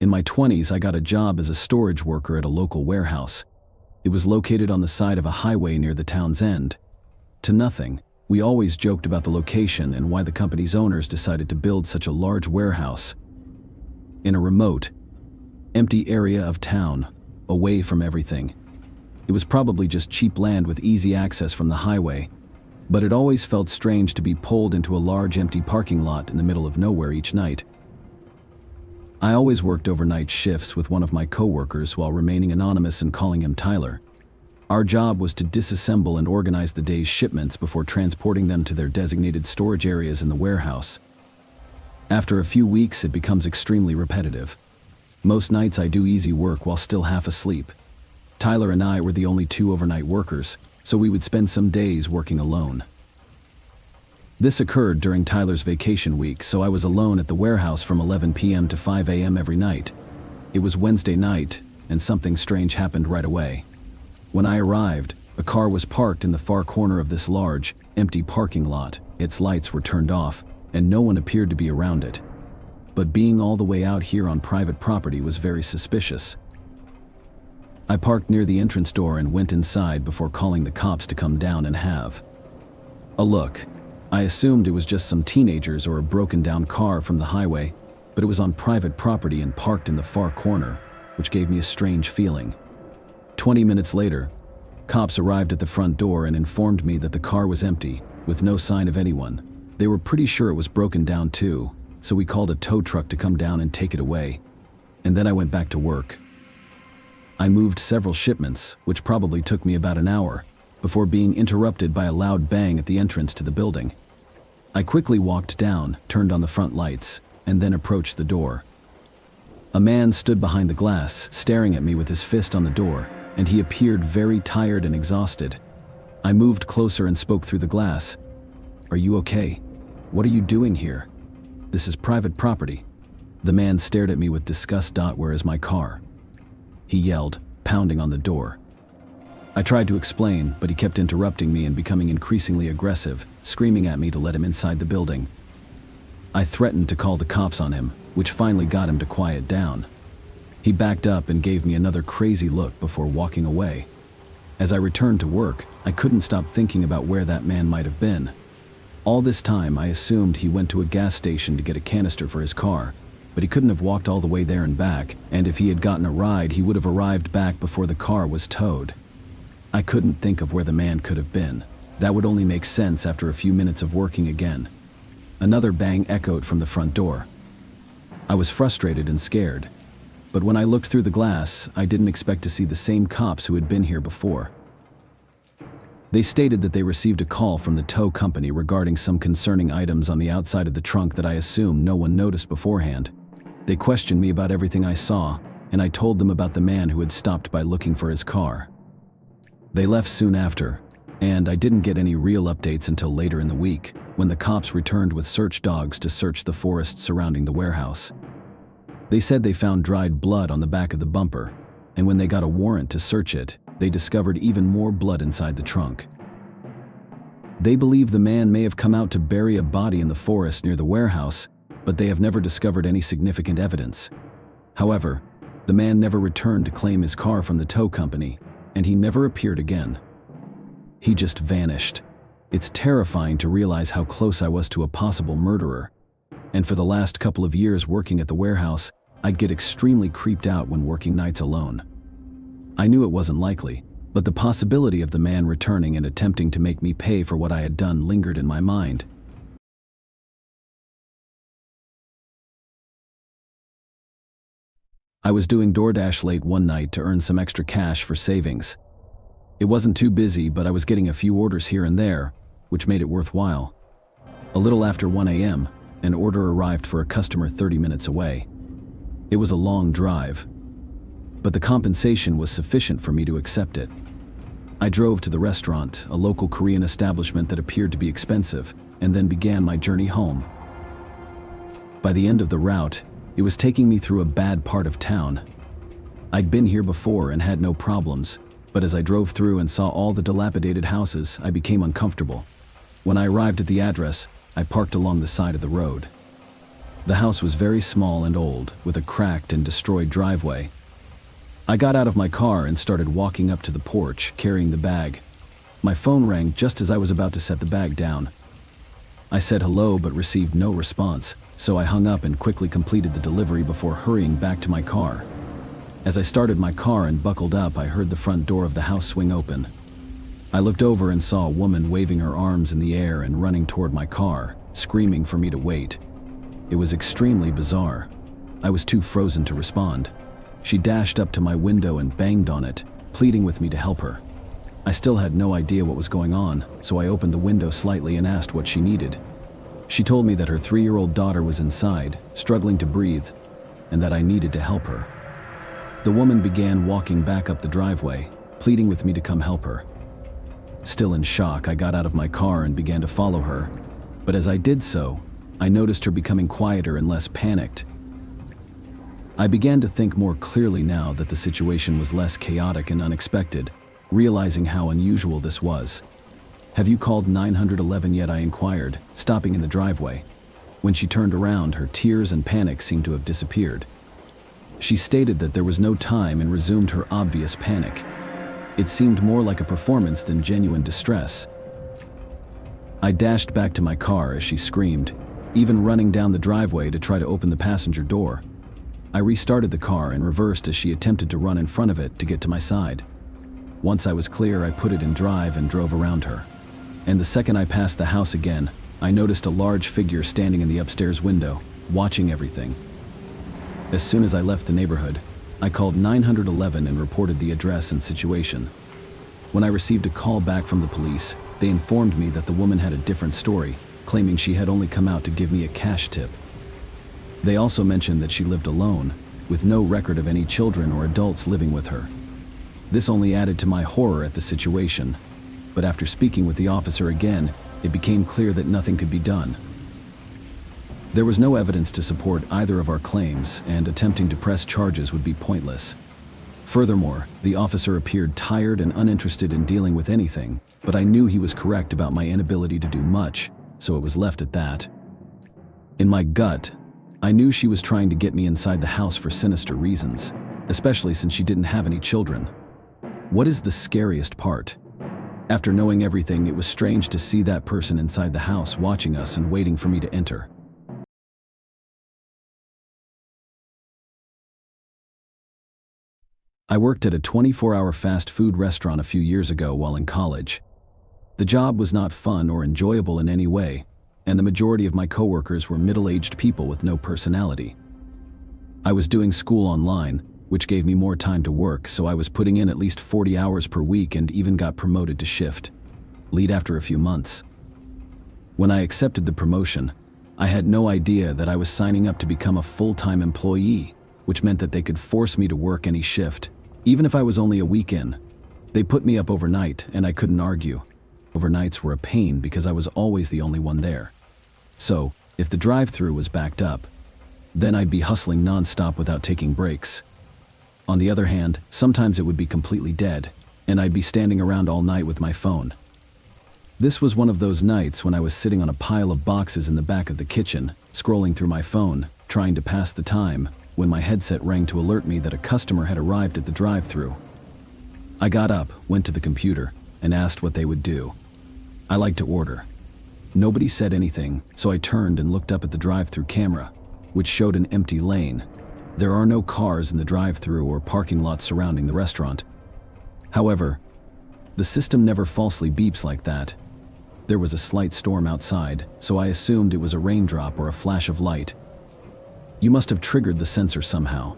In my 20s, I got a job as a storage worker at a local warehouse. It was located on the side of a highway near the town's end. To nothing, we always joked about the location and why the company's owners decided to build such a large warehouse in a remote, empty area of town, away from everything. It was probably just cheap land with easy access from the highway, but it always felt strange to be pulled into a large empty parking lot in the middle of nowhere each night. I always worked overnight shifts with one of my coworkers while remaining anonymous and calling him Tyler. Our job was to disassemble and organize the day's shipments before transporting them to their designated storage areas in the warehouse. After a few weeks, it becomes extremely repetitive. Most nights I do easy work while still half asleep. Tyler and I were the only two overnight workers, so we would spend some days working alone. This occurred during Tyler's vacation week, so I was alone at the warehouse from 11 p.m. to 5 a.m. every night. It was Wednesday night, and something strange happened right away. When I arrived, a car was parked in the far corner of this large, empty parking lot. Its lights were turned off, and no one appeared to be around it. But being all the way out here on private property was very suspicious. I parked near the entrance door and went inside before calling the cops to come down and have a look. I assumed it was just some teenagers or a broken-down car from the highway, but it was on private property and parked in the far corner, which gave me a strange feeling. 20 minutes later, cops arrived at the front door and informed me that the car was empty, with no sign of anyone. They were pretty sure it was broken down too, so we called a tow truck to come down and take it away. And then I went back to work. I moved several shipments, which probably took me about an hour, before being interrupted by a loud bang at the entrance to the building. I quickly walked down, turned on the front lights, and then approached the door. A man stood behind the glass, staring at me with his fist on the door, and he appeared very tired and exhausted. I moved closer and spoke through the glass. "Are you okay? What are you doing here? This is private property." The man stared at me with disgust. "Where is my car?" he yelled, pounding on the door. I tried to explain, but he kept interrupting me and becoming increasingly aggressive, screaming at me to let him inside the building. I threatened to call the cops on him, which finally got him to quiet down. He backed up and gave me another crazy look before walking away. As I returned to work, I couldn't stop thinking about where that man might have been. All this time, I assumed he went to a gas station to get a canister for his car, but he couldn't have walked all the way there and back, and if he had gotten a ride, he would have arrived back before the car was towed. I couldn't think of where the man could have been. That would only make sense after a few minutes of working again. Another bang echoed from the front door. I was frustrated and scared, but when I looked through the glass, I didn't expect to see the same cops who had been here before. They stated that they received a call from the tow company regarding some concerning items on the outside of the trunk that I assume no one noticed beforehand. They questioned me about everything I saw, and I told them about the man who had stopped by looking for his car. They left soon after, and I didn't get any real updates until later in the week, when the cops returned with search dogs to search the forest surrounding the warehouse. They said they found dried blood on the back of the bumper, and when they got a warrant to search it, they discovered even more blood inside the trunk. They believe the man may have come out to bury a body in the forest near the warehouse, but they have never discovered any significant evidence. However, the man never returned to claim his car from the tow company, and he never appeared again. He just vanished. It's terrifying to realize how close I was to a possible murderer. And for the last couple of years working at the warehouse, I'd get extremely creeped out when working nights alone. I knew it wasn't likely, but the possibility of the man returning and attempting to make me pay for what I had done lingered in my mind. I was doing DoorDash late one night to earn some extra cash for savings. It wasn't too busy, but I was getting a few orders here and there, which made it worthwhile. A little after 1 a.m., an order arrived for a customer 30 minutes away. It was a long drive, but the compensation was sufficient for me to accept it. I drove to the restaurant, a local Korean establishment that appeared to be expensive, and then began my journey home. By the end of the route, it was taking me through a bad part of town. I'd been here before and had no problems, but as I drove through and saw all the dilapidated houses, I became uncomfortable. When I arrived at the address, I parked along the side of the road. The house was very small and old, with a cracked and destroyed driveway. I got out of my car and started walking up to the porch, carrying the bag. My phone rang just as I was about to set the bag down. I said hello but received no response, so I hung up and quickly completed the delivery before hurrying back to my car. As I started my car and buckled up, I heard the front door of the house swing open. I looked over and saw a woman waving her arms in the air and running toward my car, screaming for me to wait. It was extremely bizarre. I was too frozen to respond. She dashed up to my window and banged on it, pleading with me to help her. I still had no idea what was going on, so I opened the window slightly and asked what she needed. She told me that her 3-year-old daughter was inside, struggling to breathe, and that I needed to help her. The woman began walking back up the driveway, pleading with me to come help her. Still in shock, I got out of my car and began to follow her, but as I did so, I noticed her becoming quieter and less panicked. I began to think more clearly now that the situation was less chaotic and unexpected, realizing how unusual this was. "Have you called 911 yet?" I inquired, stopping in the driveway. When she turned around, her tears and panic seemed to have disappeared. She stated that there was no time and resumed her obvious panic. It seemed more like a performance than genuine distress. I dashed back to my car as she screamed, even running down the driveway to try to open the passenger door. I restarted the car and reversed as she attempted to run in front of it to get to my side. Once I was clear, I put it in drive and drove around her. And the second I passed the house again, I noticed a large figure standing in the upstairs window, watching everything. As soon as I left the neighborhood, I called 911 and reported the address and situation. When I received a call back from the police, they informed me that the woman had a different story, claiming she had only come out to give me a cash tip. They also mentioned that she lived alone, with no record of any children or adults living with her. This only added to my horror at the situation, but after speaking with the officer again, it became clear that nothing could be done. There was no evidence to support either of our claims, and attempting to press charges would be pointless. Furthermore, the officer appeared tired and uninterested in dealing with anything, but I knew he was correct about my inability to do much, so it was left at that. In my gut, I knew she was trying to get me inside the house for sinister reasons, especially since she didn't have any children. What is the scariest part? After knowing everything, it was strange to see that person inside the house watching us and waiting for me to enter. I worked at a 24-hour fast food restaurant a few years ago while in college. The job was not fun or enjoyable in any way, and the majority of my coworkers were middle-aged people with no personality. I was doing school online, which gave me more time to work, so I was putting in at least 40 hours per week and even got promoted to shift lead after a few months. When I accepted the promotion, I had no idea that I was signing up to become a full-time employee, which meant that they could force me to work any shift, even if I was only a week in. They put me up overnight, and I couldn't argue. Overnights were a pain because I was always the only one there. So, if the drive-thru was backed up, then I'd be hustling non-stop without taking breaks. On the other hand, sometimes it would be completely dead, and I'd be standing around all night with my phone. This was one of those nights when I was sitting on a pile of boxes in the back of the kitchen, scrolling through my phone, trying to pass the time, when my headset rang to alert me that a customer had arrived at the drive-thru. I got up, went to the computer, and asked what they would do. I like to order. Nobody said anything, so I turned and looked up at the drive-thru camera, which showed an empty lane. There are no cars in the drive-thru or parking lot surrounding the restaurant. However, the system never falsely beeps like that. There was a slight storm outside, so I assumed it was a raindrop or a flash of light. You must have triggered the sensor somehow.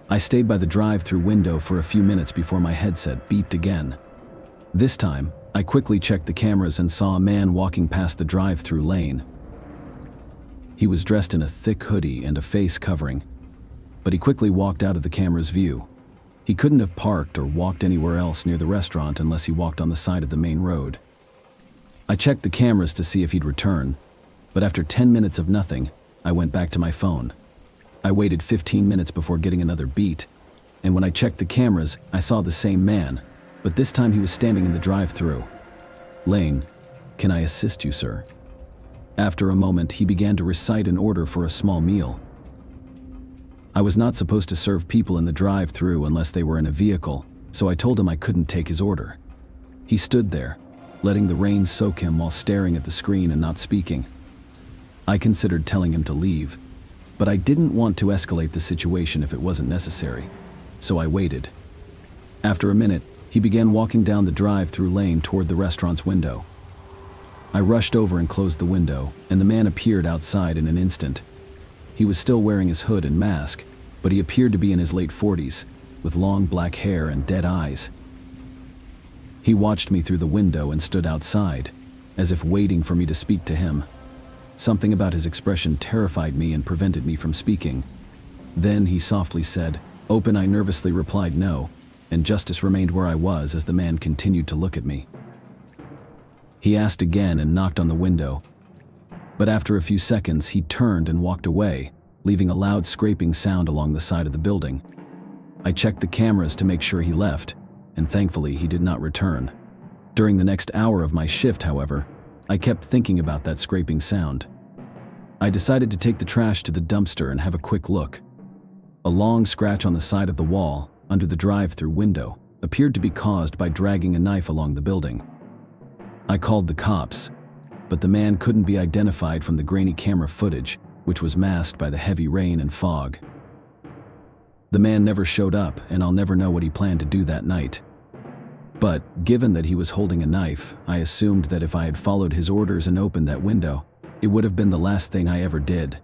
I stayed by the drive-thru window for a few minutes before my headset beeped again. This time, I quickly checked the cameras and saw a man walking past the drive-thru lane. He was dressed in a thick hoodie and a face covering, but he quickly walked out of the camera's view. He couldn't have parked or walked anywhere else near the restaurant unless he walked on the side of the main road. I checked the cameras to see if he'd return, but after 10 minutes of nothing, I went back to my phone. I waited 15 minutes before getting another beat, and when I checked the cameras, I saw the same man, but this time he was standing in the drive-thru. "Lane, can I assist you, sir?" After a moment, he began to recite an order for a small meal. I was not supposed to serve people in the drive-thru unless they were in a vehicle, so I told him I couldn't take his order. He stood there, letting the rain soak him while staring at the screen and not speaking. I considered telling him to leave, but I didn't want to escalate the situation if it wasn't necessary, so I waited. After a minute, he began walking down the drive-thru lane toward the restaurant's window. I rushed over and closed the window, and the man appeared outside in an instant. He was still wearing his hood and mask, but he appeared to be in his late 40s, with long black hair and dead eyes. He watched me through the window and stood outside, as if waiting for me to speak to him. Something about his expression terrified me and prevented me from speaking. Then he softly said, "Open." I nervously replied no, and Justice remained where I was as the man continued to look at me. He asked again and knocked on the window, but after a few seconds he turned and walked away, leaving a loud scraping sound along the side of the building. I checked the cameras to make sure he left, and thankfully he did not return. During the next hour of my shift, however, I kept thinking about that scraping sound. I decided to take the trash to the dumpster and have a quick look. A long scratch on the side of the wall, under the drive-thru window, appeared to be caused by dragging a knife along the building. I called the cops, but the man couldn't be identified from the grainy camera footage, which was masked by the heavy rain and fog. The man never showed up, and I'll never know what he planned to do that night. But given that he was holding a knife, I assumed that if I had followed his orders and opened that window, it would have been the last thing I ever did.